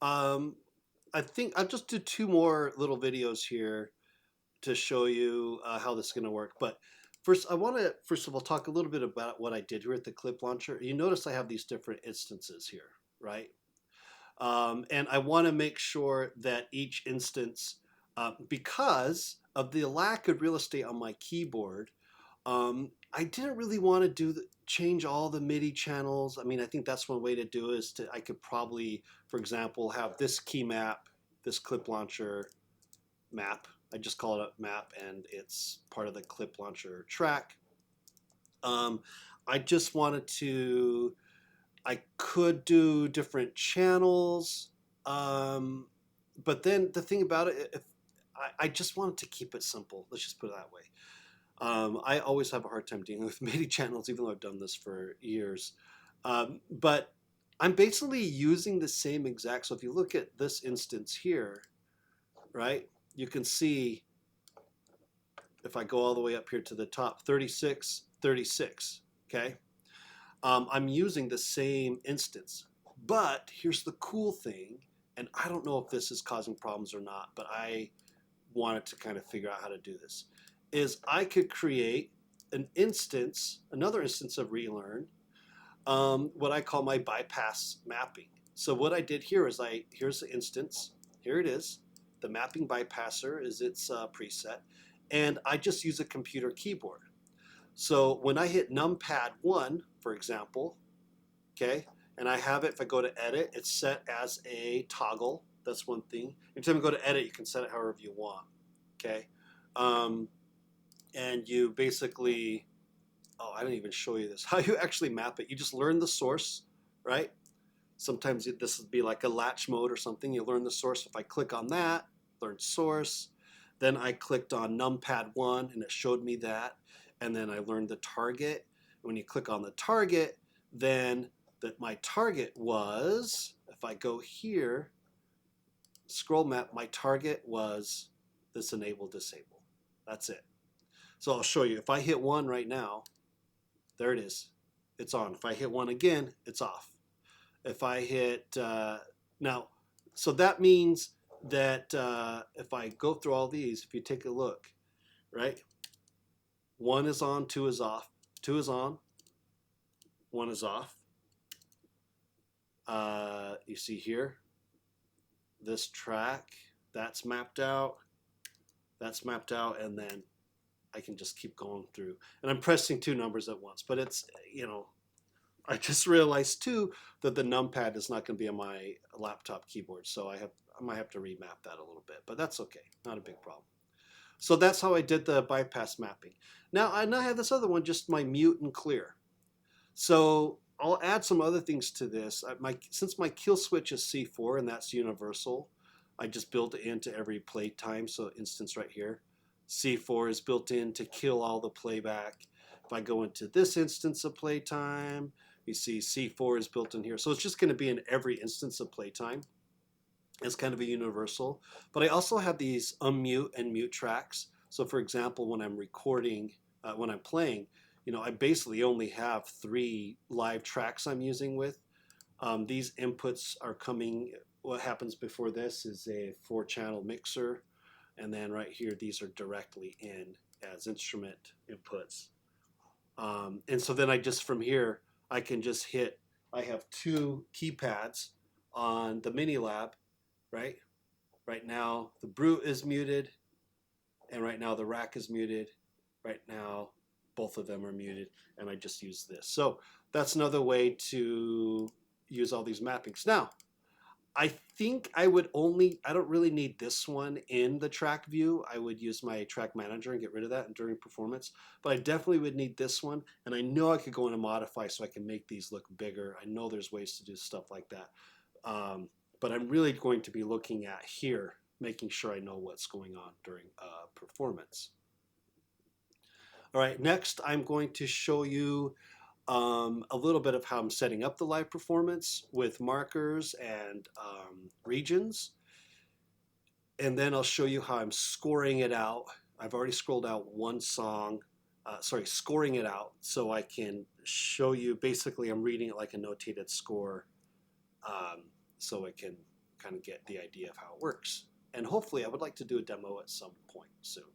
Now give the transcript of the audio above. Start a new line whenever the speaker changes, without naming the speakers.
I think I'll just do two more little videos here to show you how this is going to work. But first, I want to first of all talk a little bit about what I did here at the clip launcher. You notice I have these different instances here, right? And I want to make sure that each instance, because of the lack of real estate on my keyboard, I didn't really want to change all the MIDI channels. I mean, I think that's one way to do it is I could probably, for example, have this key map, this clip launcher map. I just call it a map, and it's part of the clip launcher track. Um, I just wanted to. I could do different channels, um, but then the thing about it, if I just wanted to keep it simple. Let's just put it that way. I always have a hard time dealing with MIDI channels, even though I've done this for years. But I'm basically using the same exact. So if you look at this instance here, right, you can see if I go all the way up here to the top, 36, 36, okay? I'm using the same instance. But here's the cool thing, and I don't know if this is causing problems or not, but I wanted to kind of figure out how to do this, is I could create an instance, another instance of ReaLearn, what I call my bypass mapping. So what I did here is here's the instance, here it is. The mapping bypasser is its preset, and I just use a computer keyboard. So when I hit numpad 1, for example, okay, and I have it, if I go to edit, it's set as a toggle. That's one thing. Anytime you go to edit, you can set it however you want, okay? And you basically, oh, I didn't even show you this, how you actually map it. You just learn the source, right? Sometimes this would be like a latch mode or something. You learn the source. If I click on that, learn source, then I clicked on numpad 1 and it showed me that. And then I learned the target. When you click on the target, then my target was, if I go here, scroll map, my target was this enable disable. That's it. So I'll show you. If I hit 1 right now, there it is. It's on. If I hit 1 again, it's off. If I hit, now, so that means that if I go through all these, if you take a look, right? 1 is on, 2 is off, 2 is on, 1 is off. You see here, this track, that's mapped out, and then I can just keep going through. And I'm pressing 2 numbers at once, but it's, you know, I just realized too that the numpad is not going to be on my laptop keyboard, so I might have to remap that a little bit, but that's okay, not a big problem. So that's how I did the bypass mapping. Now I have this other one, just my mute and clear. So I'll add some other things to this. Since my kill switch is C4 and that's universal, I just built it into every Playtime. So instance right here, C4 is built in to kill all the playback. If I go into this instance of Playtime, you see C4 is built in here. So it's just going to be in every instance of Playtime. It's kind of a universal. But I also have these unmute and mute tracks. So for example, when I'm recording, when I'm playing, you know, I basically only have 3 live tracks I'm using with. These inputs are coming, what happens before this is a 4-channel mixer. And then right here, these are directly in as instrument inputs. And so then I just, from here, I can just hit, I have 2 keypads on the mini lab, right? Right now the brute is muted, and right now the rack is muted. Right now both of them are muted, and I just use this. So that's another way to use all these mappings. Now, I think I don't really need this one in the track view. I would use my track manager and get rid of that during performance, but I definitely would need this one. And I know I could go in and modify so I can make these look bigger. I know there's ways to do stuff like that. But I'm really going to be looking at here, making sure I know what's going on during performance. All right, next I'm going to show you a little bit of how I'm setting up the live performance with markers and regions. And then I'll show you how I'm scoring it out. I've already scrolled out one song, scoring it out so I can show you, basically I'm reading it like a notated score so it can kind of get the idea of how it works. And hopefully I would like to do a demo at some point soon.